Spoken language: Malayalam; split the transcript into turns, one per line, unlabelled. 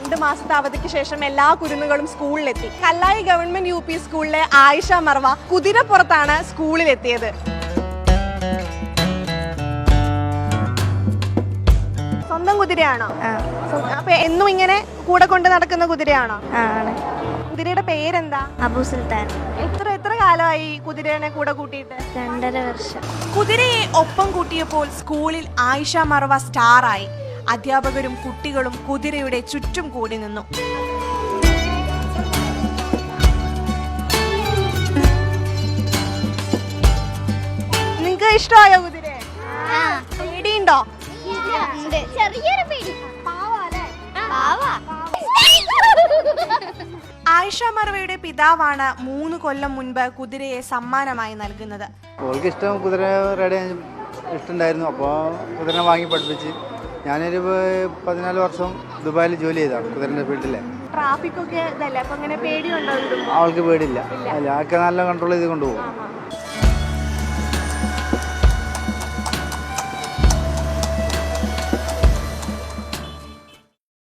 2 മാസത്തെ അവധിക്ക് ശേഷം എല്ലാ കുരുന്നുകളും സ്കൂളിലെത്തി. കല്ലായി ഗവൺമെന്റ് UP സ്കൂളിലെ ആയിഷ മർവ കുതിരപ്പുറത്താണ് സ്കൂളിലെത്തിയത്. സ്വന്തം കുതിരയാണോ? അപ്പൊ എന്നും ഇങ്ങനെ കൂടെ കൊണ്ട് നടക്കുന്ന കുതിരയാണോ? കുതിരയുടെ പേരെന്താ?
അബു സുൽത്താൻ.
എത്ര കാലമായി കുതിരനെ കൂടെ കൂട്ടിയിട്ട്?
2.5 വർഷം.
കുതിരയെ ഒപ്പം കൂട്ടിയപ്പോൾ സ്കൂളിൽ ആയിഷ മർവ സ്റ്റാറായി. അധ്യാപകരും കുട്ടികളും കുതിരയുടെ ചുറ്റും കൂടി നിന്നു. നിങ്ങൾക്ക് ഇഷ്ടമായോ കുതിരയെ? പേടിയുണ്ടോ?
ചെറിയൊരു പേടി.
ആയിഷ മർവയുടെ പിതാവാണ് 3 കൊല്ലം മുൻപ് കുതിരയെ സമ്മാനമായി നൽകുന്നത്.
ഓൾക്ക് ഇഷ്ടം കുതിര റൈഡ് ഇഷ്ടമുണ്ടായിരുന്നു. അപ്പോൾ കുതിരനെ വാങ്ങി പഠിപ്പിച്ച് ഞാനൊരു 14 വർഷം ദുബായിൽ ജോലി ചെയ്താണ് കുതിരൻ്റെ ഫീൽഡിലെ.
ട്രാഫിക് ഒക്കെ ഇതല്ലേ, അപ്പൊ അങ്ങനെ പേടിയുണ്ടോ?
അവൾക്ക് പേടിയില്ല, അല്ല ആൾക്ക് നല്ല കൺട്രോൾ ചെയ്ത് കൊണ്ടുപോകും.